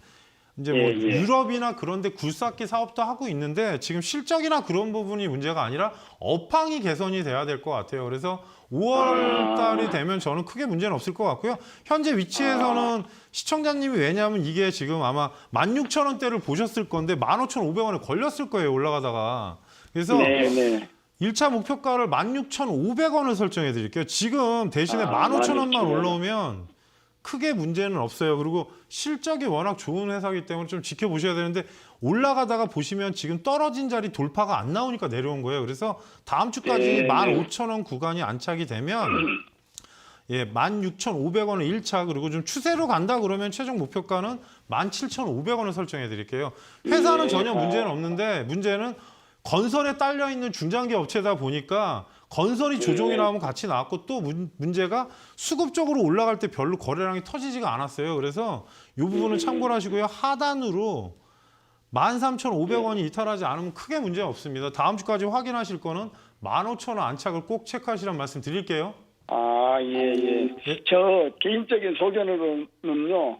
이제 뭐 예, 예. 유럽이나 그런 데 굴삭기 사업도 하고 있는데 지금 실적이나 그런 부분이 문제가 아니라 업황이 개선이 돼야 될 것 같아요. 그래서 5월 달이 되면 저는 크게 문제는 없을 것 같고요. 현재 위치에서는 시청자님이 왜냐하면 이게 지금 아마 16,000원대를 보셨을 건데 15,500원에 걸렸을 거예요. 올라가다가. 그래서 네. 1차 목표가를 16,500원을 설정해 드릴게요. 지금 대신에 15,000원만 15,000원. 올라오면 크게 문제는 없어요. 그리고 실적이 워낙 좋은 회사이기 때문에 좀 지켜보셔야 되는데 올라가다가 보시면 지금 떨어진 자리 돌파가 안 나오니까 내려온 거예요. 그래서 다음 주까지 네. 15,000원 구간이 안착이 되면 예, 16,500원을 1차 그리고 좀 추세로 간다 그러면 최종 목표가는 17,500원을 설정해 드릴게요. 회사는 전혀 문제는 없는데 문제는 건설에 딸려 있는 중장기 업체다 보니까 건설이 조정이 나오면 같이 나왔고 또 문제가 수급적으로 올라갈 때 별로 거래량이 터지지가 않았어요. 그래서 이 부분은 참고를 하시고요. 하단으로 13,500원이 이탈하지 않으면 크게 문제 없습니다. 다음 주까지 확인하실 거는 15,000원 안착을 꼭 체크하시란 말씀 드릴게요. 예. 예? 저 개인적인 소견으로는요.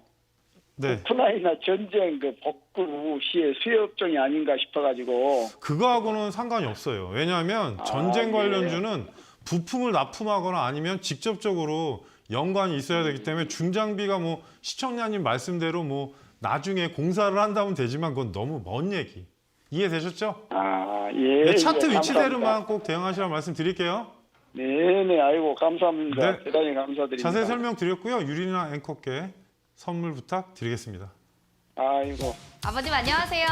네. 우크라이나 전쟁 복구 시의 수혜업종이 아닌가 싶어가지고. 그거하고는 상관이 없어요. 왜냐하면 전쟁 관련주는 부품을 납품하거나 아니면 직접적으로 연관이 있어야 되기 때문에 중장비가 뭐 시청자님 말씀대로 뭐 나중에 공사를 한다면 되지만 그건 너무 먼 얘기. 이해되셨죠? 예. 네, 차트 예, 위치대로만 꼭 대응하시라는 말씀 드릴게요. 네네, 아이고, 감사합니다. 네. 대단히 감사드립니다. 자세히 설명드렸고요. 유리나 앵커께 선물 부탁드리겠습니다. 아이고. 아버님 안녕하세요.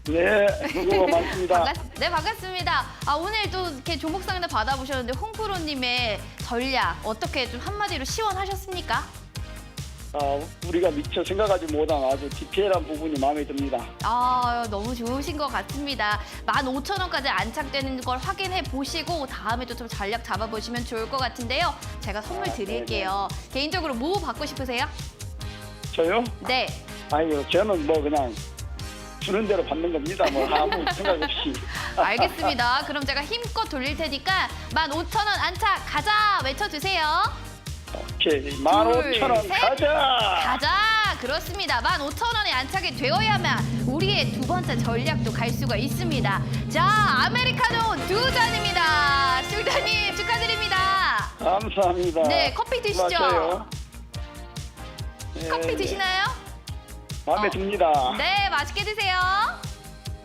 네, 수고 많습니다. 네, 반갑습니다. 오늘 또 이렇게 종목 상담 받아보셨는데 홍프로님의 전략 어떻게 좀 한마디로 시원하셨습니까? 우리가 미처 생각하지 못한 아주 디테일한 부분이 마음에 듭니다. 너무 좋으신 것 같습니다. 15,000원까지 안착되는 걸 확인해 보시고 다음에 또 좀 전략 잡아보시면 좋을 것 같은데요. 제가 선물 드릴게요. 개인적으로 뭐 받고 싶으세요? 저요? 네. 아이고, 저는 뭐 그냥 주는 대로 받는 겁니다. 뭐 아무 생각 없이. 알겠습니다. 그럼 제가 힘껏 돌릴 테니까 15,000원 안착 가자 외쳐주세요. 오케이, 15,000원 셋. 가자. 가자! 그렇습니다. 15,000원에 안착이 되어야만 우리의 두 번째 전략도 갈 수가 있습니다. 자, 아메리카노 2잔입니다. 실장님 축하드립니다. 감사합니다. 네, 커피 드시죠? 맞아요. 네, 커피 드시나요? 마음에 듭니다. 네, 맛있게 드세요.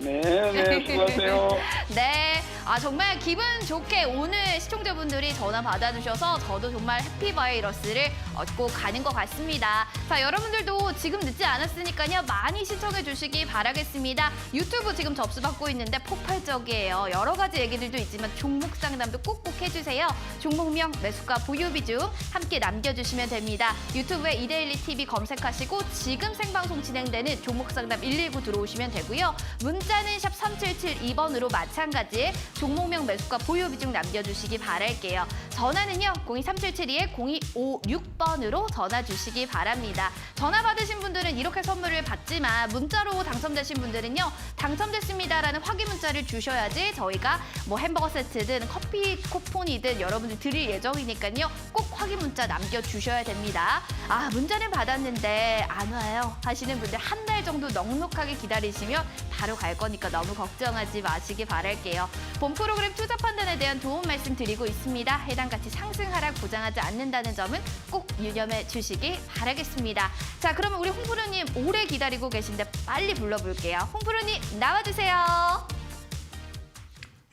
네, 수고하세요. 네, 아, 정말 기분 좋게 오늘 시청자분들이 전화 받아주셔서 저도 정말 해피바이러스를 얻고 가는 것 같습니다. 자, 여러분들도 지금 늦지 않았으니까요. 많이 시청해 주시기 바라겠습니다. 유튜브 지금 접수받고 있는데 폭발적이에요. 여러 가지 얘기들도 있지만 종목 상담도 꼭꼭 해주세요. 종목명, 매수가, 보유비 중 함께 남겨주시면 됩니다. 유튜브에 이데일리 TV 검색하시고 지금 생방송 진행되는 종목 상담 119 들어오시면 되고요. 문자는 샵 3772번으로 마찬가지 종목명, 매수가, 보유비 중 남겨주시기 바랄게요. 전화는요. 0237-0256번으로 전화 주시기 바랍니다. 전화 받으신 분들은 이렇게 선물을 받지만 문자로 당첨되신 분들은요. 당첨됐습니다라는 확인 문자를 주셔야지 저희가 뭐 햄버거 세트든 커피 쿠폰이든 여러분들 드릴 예정이니까요. 꼭 확인 문자 남겨주셔야 됩니다. 아, 문자는 받았는데 안 와요 하시는 분들 한 달 정도 넉넉하게 기다리시면 바로 갈 거니까 너무 걱정하지 마시기 바랄게요. 본 프로그램 투자 판단에 대한 도움 말씀드리고 있습니다. 해당 가치 상승 하락 보장하지 않는다는 점은 꼭 유념해 주시기 바라겠습니다. 자, 그러면 우리 홍프로님 오래 기다리고 계신데 빨리 불러볼게요. 홍프로님 나와주세요.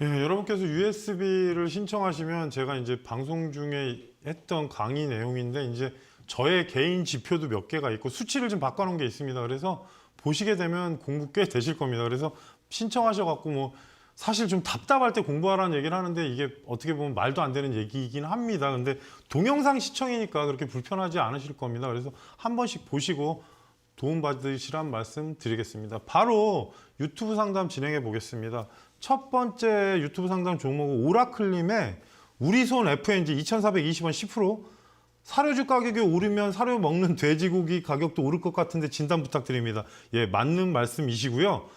예, 여러분께서 USB를 신청하시면 제가 이제 방송 중에 했던 강의 내용인데 이제 저의 개인 지표도 몇 개가 있고 수치를 좀 바꿔놓은 게 있습니다. 그래서 보시게 되면 공부 꽤 되실 겁니다. 그래서 신청하셔갖고 뭐 사실 좀 답답할 때 공부하라는 얘기를 하는데 이게 어떻게 보면 말도 안 되는 얘기이긴 합니다. 근데 동영상 시청이니까 그렇게 불편하지 않으실 겁니다. 그래서 한 번씩 보시고 도움받으시란 말씀 드리겠습니다. 바로 유튜브 상담 진행해 보겠습니다. 첫 번째 유튜브 상담 종목은 오라클님의 우리손 FNG 2,420원 10%. 사료주 가격이 오르면 사료 먹는 돼지고기 가격도 오를 것 같은데 진단 부탁드립니다. 예, 맞는 말씀이시고요.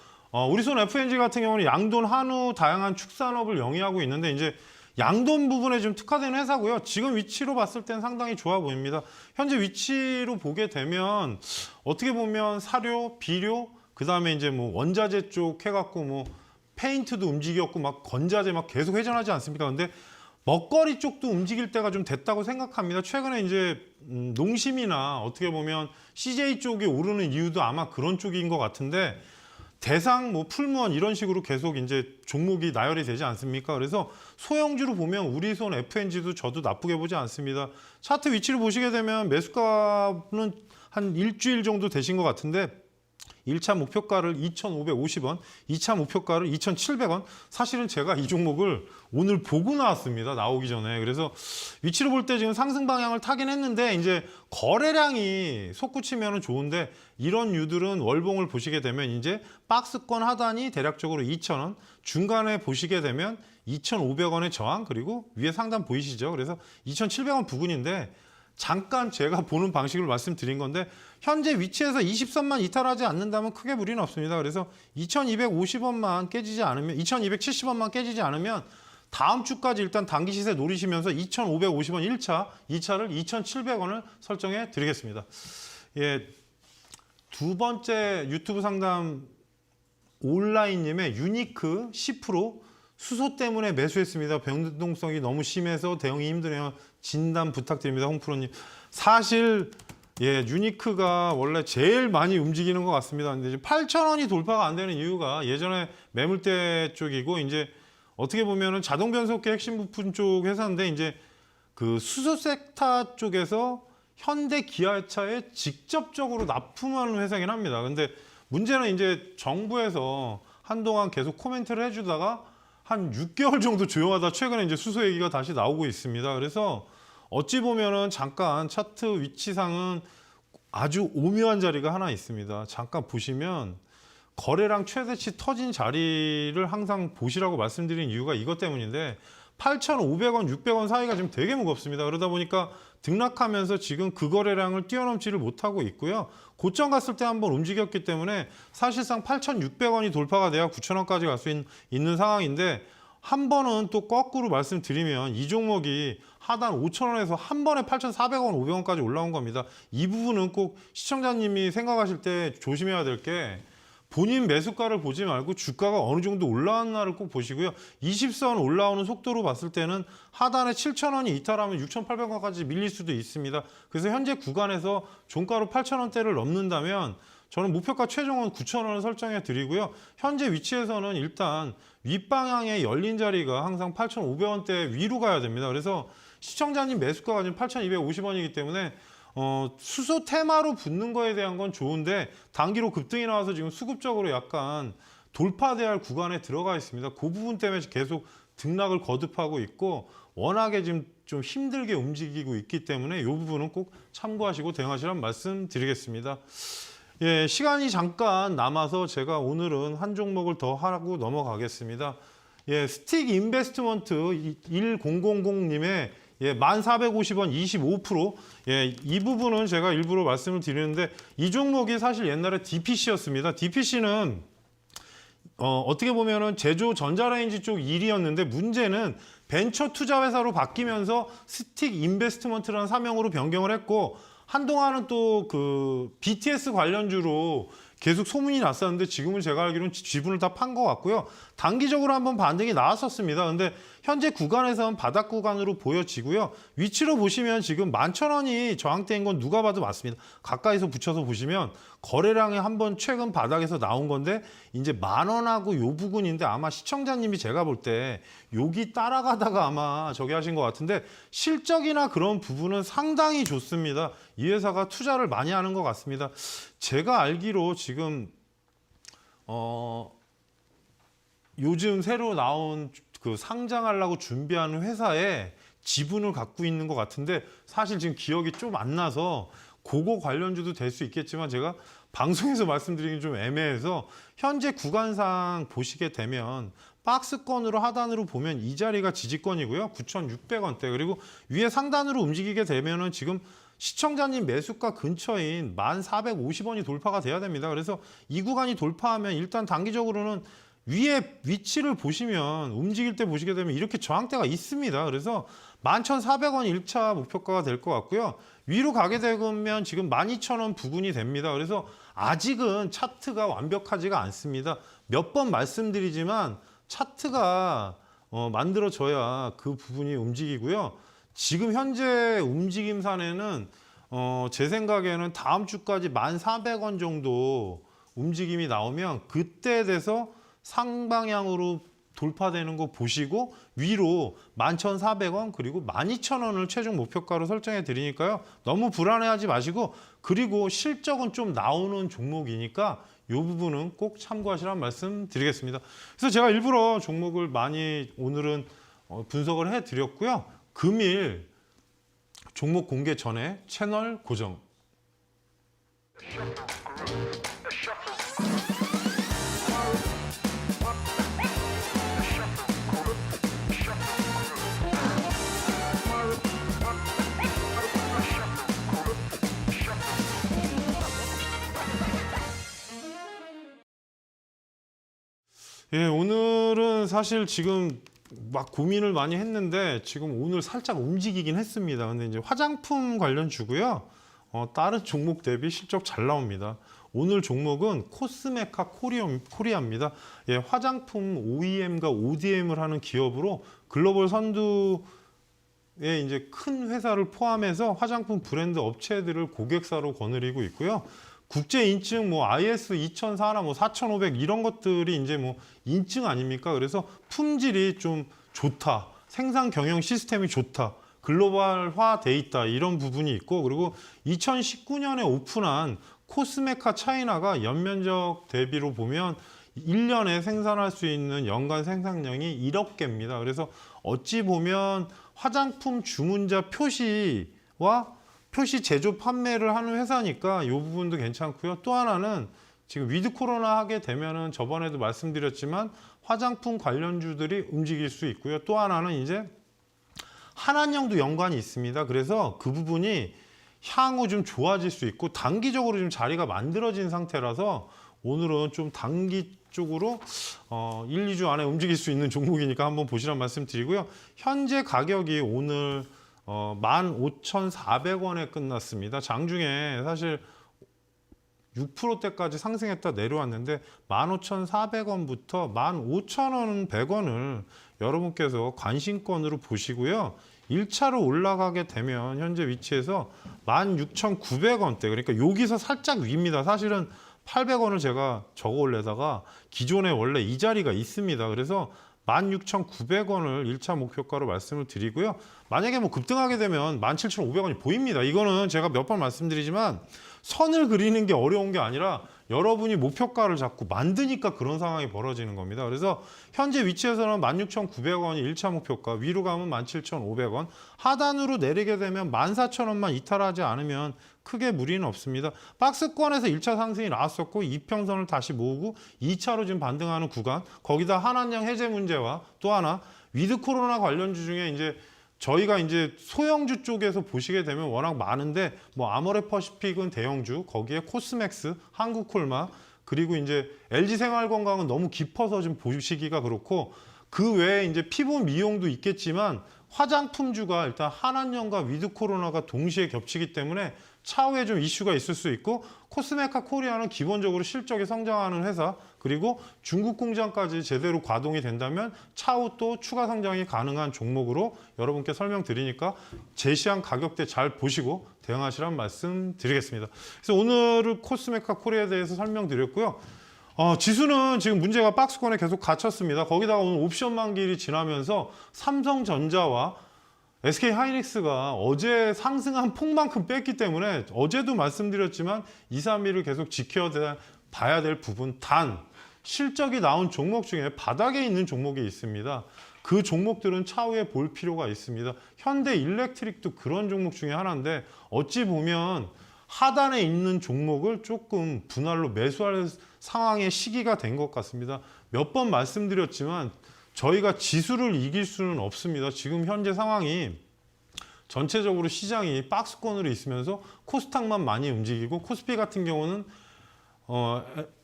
우리손 FNG 같은 경우는 양돈, 한우, 다양한 축산업을 영위하고 있는데 이제 양돈 부분에 좀 특화된 회사고요. 지금 위치로 봤을 땐 상당히 좋아 보입니다. 현재 위치로 보게 되면 어떻게 보면 사료, 비료, 그다음에 이제 뭐 원자재 쪽 해갖고 뭐 페인트도 움직였고 막 건자재 막 계속 회전하지 않습니까? 근데 먹거리 쪽도 움직일 때가 좀 됐다고 생각합니다. 최근에 이제 농심이나 어떻게 보면 CJ 쪽이 오르는 이유도 아마 그런 쪽인 것 같은데 대상, 뭐 풀무원 이런 식으로 계속 이제 종목이 나열이 되지 않습니까? 그래서 소형주로 보면 우리손 FNG도 저도 나쁘게 보지 않습니다. 차트 위치를 보시게 되면 매수가는 한 일주일 정도 되신 것 같은데 1차 목표가를 2,550원, 2차 목표가를 2,700원. 사실은 제가 이 종목을 오늘 보고 나왔습니다. 나오기 전에. 그래서 위치로 볼 때 지금 상승 방향을 타긴 했는데 이제 거래량이 솟구치면 좋은데 이런 유들은 월봉을 보시게 되면 이제 박스권 하단이 대략적으로 2,000원, 중간에 보시게 되면 2,500원의 저항 그리고 위에 상단 보이시죠? 그래서 2,700원 부근인데 잠깐 제가 보는 방식을 말씀드린 건데 현재 위치에서 20선만 이탈하지 않는다면 크게 무리는 없습니다. 그래서 2,250원만 깨지지 않으면 2,270원만 깨지지 않으면 다음 주까지 일단 단기 시세 노리시면서 2,550원 1차, 2차를 2,700원을 설정해 드리겠습니다. 예, 두 번째 유튜브 상담 온라인님의 유니크 10% 수소 때문에 매수했습니다. 변동성이 너무 심해서 대응이 힘드네요. 진단 부탁드립니다. 홍프로님. 사실 예, 유니크가 원래 제일 많이 움직이는 것 같습니다. 근데 이제 8,000원이 돌파가 안 되는 이유가 예전에 매물대 쪽이고 이제 어떻게 보면은 자동 변속기 핵심 부품 쪽 회사인데 이제 그 수소 섹터 쪽에서 현대 기아차에 직접적으로 납품하는 회사긴 합니다. 근데 문제는 이제 정부에서 한동안 계속 코멘트를 해주다가 한 6개월 정도 조용하다 최근에 이제 수소 얘기가 다시 나오고 있습니다. 그래서 어찌 보면은 잠깐 차트 위치상은 아주 오묘한 자리가 하나 있습니다. 잠깐 보시면 거래량 최대치 터진 자리를 항상 보시라고 말씀드린 이유가 이것 때문인데 8,500원, 600원 사이가 지금 되게 무겁습니다. 그러다 보니까 등락하면서 지금 그 거래량을 뛰어넘지를 못하고 있고요. 고점 갔을 때 한번 움직였기 때문에 사실상 8,600원이 돌파가 돼야 9,000원까지 갈 수 있는 상황인데 한 번은 또 거꾸로 말씀드리면 이 종목이 하단 5,000원에서 한 번에 8,400원, 500원까지 올라온 겁니다. 이 부분은 꼭 시청자님이 생각하실 때 조심해야 될 게 본인 매수가를 보지 말고 주가가 어느 정도 올라왔나를 꼭 보시고요. 20선 올라오는 속도로 봤을 때는 하단에 7,000원이 이탈하면 6,800원까지 밀릴 수도 있습니다. 그래서 현재 구간에서 종가로 8,000원대를 넘는다면 저는 목표가 최종은 9,000원을 설정해 드리고요. 현재 위치에서는 일단 윗방향에 열린 자리가 항상 8,500원대 위로 가야 됩니다. 그래서 시청자님 매수가가 지금 8,250원이기 때문에 수소 테마로 붙는 거에 대한 건 좋은데 단기로 급등이 나와서 지금 수급적으로 약간 돌파돼야 할 구간에 들어가 있습니다. 그 부분 때문에 계속 등락을 거듭하고 있고 워낙에 지금 좀 힘들게 움직이고 있기 때문에 이 부분은 꼭 참고하시고 대응하시라는 말씀 드리겠습니다. 예, 시간이 잠깐 남아서 제가 오늘은 한 종목을 더 하고 넘어가겠습니다. 예, 스틱 인베스트먼트 1000님의 예, 1,450원 25%. 예, 이 부분은 제가 일부러 말씀을 드리는데 이 종목이 사실 옛날에 DPC였습니다. DPC는 어떻게 보면은 제조 전자레인지 쪽 일이었는데 문제는 벤처 투자 회사로 바뀌면서 스틱 인베스트먼트라는 사명으로 변경을 했고 한동안은 또 그 BTS 관련주로 계속 소문이 났었는데 지금은 제가 알기로는 지분을 다 판 것 같고요. 단기적으로 한번 반등이 나왔었습니다. 근데 현재 구간에서는 바닥 구간으로 보여지고요. 위치로 보시면 지금 11,000원이 저항대인 건 누가 봐도 맞습니다. 가까이서 붙여서 보시면 거래량이 한번 최근 바닥에서 나온 건데 이제 10,000원하고 요 부근인데 아마 시청자님이 제가 볼 때 여기 따라가다가 아마 저기 하신 것 같은데 실적이나 그런 부분은 상당히 좋습니다. 이 회사가 투자를 많이 하는 것 같습니다. 제가 알기로 지금 요즘 새로 나온 그 상장하려고 준비하는 회사에 지분을 갖고 있는 것 같은데 사실 지금 기억이 좀 안 나서 그거 관련주도 될 수 있겠지만 제가 방송에서 말씀드리긴 좀 애매해서 현재 구간상 보시게 되면 박스권으로 하단으로 보면 이 자리가 지지권이고요. 9,600원대 그리고 위에 상단으로 움직이게 되면은 지금 시청자님 매수가 근처인 1,450원이 돌파가 돼야 됩니다. 그래서 이 구간이 돌파하면 일단 단기적으로는 위에 위치를 보시면 움직일 때 보시게 되면 이렇게 저항대가 있습니다. 그래서 11,400원 1차 목표가가 될 것 같고요. 위로 가게 되면 지금 12,000원 부근이 됩니다. 그래서 아직은 차트가 완벽하지가 않습니다. 몇 번 말씀드리지만 차트가 만들어져야 그 부분이 움직이고요. 지금 현재 움직임산에는 제 생각에는 다음 주까지 1,400원 정도 움직임이 나오면 그때 돼서 상방향으로 돌파되는 거 보시고 위로 11,400원 그리고 12,000원을 최종 목표가로 설정해 드리니까요. 너무 불안해하지 마시고 그리고 실적은 좀 나오는 종목이니까 이 부분은 꼭 참고하시라는 말씀 드리겠습니다. 그래서 제가 일부러 종목을 많이 오늘은 분석을 해 드렸고요. 금일 종목 공개 전에 채널 고정. 예, 오늘은 사실 지금 막 고민을 많이 했는데 지금 오늘 살짝 움직이긴 했습니다. 근데 이제 화장품 관련 주고요. 다른 종목 대비 실적 잘 나옵니다. 오늘 종목은 코스메카 코리아입니다. 예, 화장품 OEM과 ODM을 하는 기업으로 글로벌 선두의 이제 큰 회사를 포함해서 화장품 브랜드 업체들을 고객사로 거느리고 있고요. 국제 인증 뭐 IS 2004나 뭐 4500 이런 것들이 이제 뭐 인증 아닙니까? 그래서 품질이 좀 좋다. 생산 경영 시스템이 좋다. 글로벌화 돼 있다. 이런 부분이 있고 그리고 2019년에 오픈한 코스메카 차이나가 연면적 대비로 보면 1년에 생산할 수 있는 연간 생산량이 1억 개입니다. 그래서 어찌 보면 화장품 주문자 표시와 표시 제조 판매를 하는 회사니까 이 부분도 괜찮고요. 또 하나는 지금 위드 코로나 하게 되면은 저번에도 말씀드렸지만 화장품 관련주들이 움직일 수 있고요. 또 하나는 이제 한한령도 연관이 있습니다. 그래서 그 부분이 향후 좀 좋아질 수 있고 단기적으로 좀 자리가 만들어진 상태라서 오늘은 좀 단기 쪽으로 1, 2주 안에 움직일 수 있는 종목이니까 한번 보시라는 말씀 드리고요. 현재 가격이 오늘 15,400원에 끝났습니다. 장중에 사실 6%대까지 상승했다 내려왔는데 15,400원부터 15,000원 100원을 여러분께서 관심권으로 보시고요. 1차로 올라가게 되면 현재 위치에서 16,900원대 그러니까 여기서 살짝 위입니다. 사실은 800원을 제가 적어 올려다가 기존에 원래 이 자리가 있습니다. 그래서 16,900원을 1차 목표가로 말씀을 드리고요. 만약에 뭐 급등하게 되면 17,500원이 보입니다. 이거는 제가 몇 번 말씀드리지만 선을 그리는 게 어려운 게 아니라 여러분이 목표가를 자꾸 만드니까 그런 상황이 벌어지는 겁니다. 그래서 현재 위치에서는 16,900원이 1차 목표가, 위로 가면 17,500원, 하단으로 내리게 되면 14,000원만 이탈하지 않으면 크게 무리는 없습니다. 박스권에서 1차 상승이 나왔었고 이평선을 다시 모으고 2차로 지금 반등하는 구간, 거기다 한한령 해제 문제와 또 하나 위드 코로나 관련주 중에 이제 저희가 이제 소형주 쪽에서 보시게 되면 워낙 많은데 뭐 아모레퍼시픽은 대형주, 거기에 코스맥스, 한국콜마, 그리고 이제 LG생활건강은 너무 깊어서 좀 보시기가 그렇고 그 외에 이제 피부 미용도 있겠지만 화장품주가 일단 한한령과 위드 코로나가 동시에 겹치기 때문에 차후에 좀 이슈가 있을 수 있고 코스메카 코리아는 기본적으로 실적이 성장하는 회사 그리고 중국 공장까지 제대로 가동이 된다면 차후 또 추가 성장이 가능한 종목으로 여러분께 설명드리니까 제시한 가격대 잘 보시고 대응하시란 말씀 드리겠습니다. 그래서 오늘은 코스메카 코리아에 대해서 설명드렸고요. 지수는 지금 문제가 박스권에 계속 갇혔습니다. 거기다가 오늘 옵션 만기일이 지나면서 삼성전자와 SK하이닉스가 어제 상승한 폭만큼 뺐기 때문에 어제도 말씀드렸지만 2, 3일을 계속 지켜봐야 될 부분 단 실적이 나온 종목 중에 바닥에 있는 종목이 있습니다. 그 종목들은 차후에 볼 필요가 있습니다. 현대일렉트릭도 그런 종목 중에 하나인데 어찌 보면 하단에 있는 종목을 조금 분할로 매수할 상황의 시기가 된 것 같습니다. 몇 번 말씀드렸지만 저희가 지수를 이길 수는 없습니다. 지금 현재 상황이 전체적으로 시장이 박스권으로 있으면서 코스닥만 많이 움직이고 코스피 같은 경우는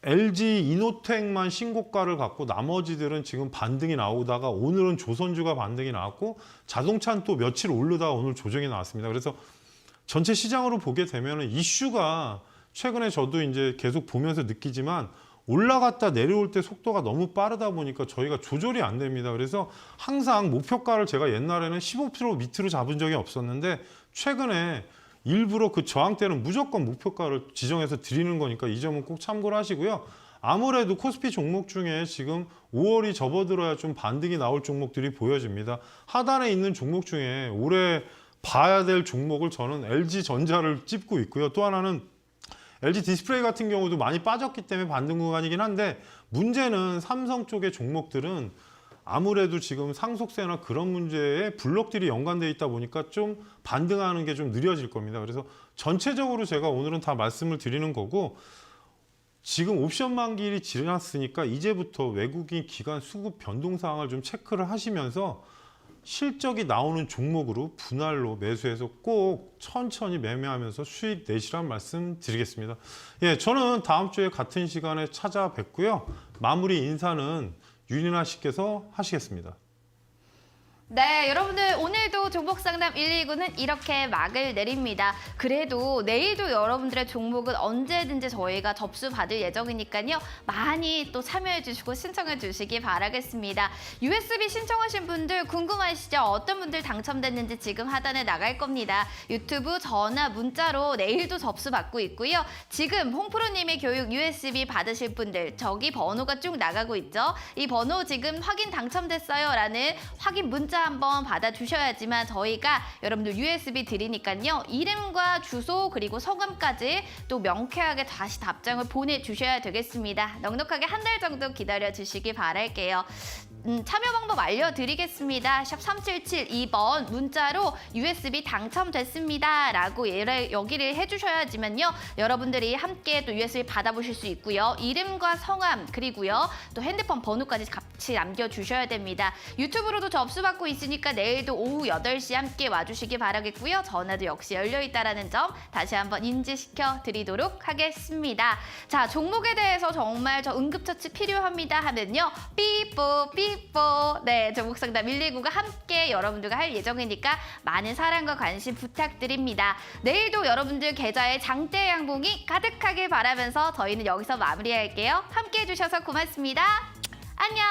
LG 이노텍만 신고가를 갖고 나머지들은 지금 반등이 나오다가 오늘은 조선주가 반등이 나왔고 자동차는 또 며칠 오르다가 오늘 조정이 나왔습니다. 그래서 전체 시장으로 보게 되면 이슈가 최근에 저도 이제 계속 보면서 느끼지만 올라갔다 내려올 때 속도가 너무 빠르다 보니까 저희가 조절이 안 됩니다. 그래서 항상 목표가를 제가 옛날에는 15% 밑으로 잡은 적이 없었는데 최근에 일부러 그 저항대는 무조건 목표가를 지정해서 드리는 거니까 이 점은 꼭 참고를 하시고요. 아무래도 코스피 종목 중에 지금 5월이 접어들어야 좀 반등이 나올 종목들이 보여집니다. 하단에 있는 종목 중에 올해 봐야 될 종목을 저는 LG전자를 찝고 있고요. 또 하나는 LG 디스플레이 같은 경우도 많이 빠졌기 때문에 반등 구간이긴 한데 문제는 삼성 쪽의 종목들은 아무래도 지금 상속세나 그런 문제에 블록들이 연관되어 있다 보니까 좀 반등하는 게 좀 느려질 겁니다. 그래서 전체적으로 제가 오늘은 다 말씀을 드리는 거고 지금 옵션 만기일이 지났으니까 이제부터 외국인 기관 수급 변동 사항을 좀 체크를 하시면서 실적이 나오는 종목으로 분할로 매수해서 꼭 천천히 매매하면서 수익 내시란 말씀 드리겠습니다. 예, 저는 다음 주에 같은 시간에 찾아뵙고요. 마무리 인사는 윤인아 씨께서 하시겠습니다. 네, 여러분들 오늘도 종목상담 119는 이렇게 막을 내립니다. 그래도 내일도 여러분들의 종목은 언제든지 저희가 접수받을 예정이니까요. 많이 또 참여해 주시고 신청해 주시기 바라겠습니다. USB 신청하신 분들 궁금하시죠? 어떤 분들 당첨됐는지 지금 하단에 나갈 겁니다. 유튜브, 전화, 문자로 내일도 접수받고 있고요. 지금 홍프로님의 교육 USB 받으실 분들 저기 번호가 쭉 나가고 있죠. 이 번호 지금 확인 당첨됐어요 라는 확인 문자 한번 받아주셔야지만 저희가 여러분들 USB 드리니까요. 이름과 주소 그리고 성함까지 또 명쾌하게 다시 답장을 보내주셔야 되겠습니다. 넉넉하게 한 달 정도 기다려주시기 바랄게요. 참여 방법 알려드리겠습니다. 샵 3772번 문자로 USB 당첨됐습니다 라고 여기를 해주셔야지만요. 여러분들이 함께 또 USB 받아보실 수 있고요. 이름과 성함 그리고요. 또 핸드폰 번호까지 같이 남겨주셔야 됩니다. 유튜브로도 접수받고 있으니까 내일도 오후 8시 함께 와주시기 바라겠고요. 전화도 역시 열려있다는 점 다시 한번 인지시켜 드리도록 하겠습니다. 자, 종목에 대해서 정말 저 응급처치 필요합니다 하면요. 삐뽀 네, 종목상담 119가 함께 여러분들과 할 예정이니까 많은 사랑과 관심 부탁드립니다. 내일도 여러분들 계좌에 장대 양봉이 가득하길 바라면서 저희는 여기서 마무리할게요. 함께 해주셔서 고맙습니다. 안녕.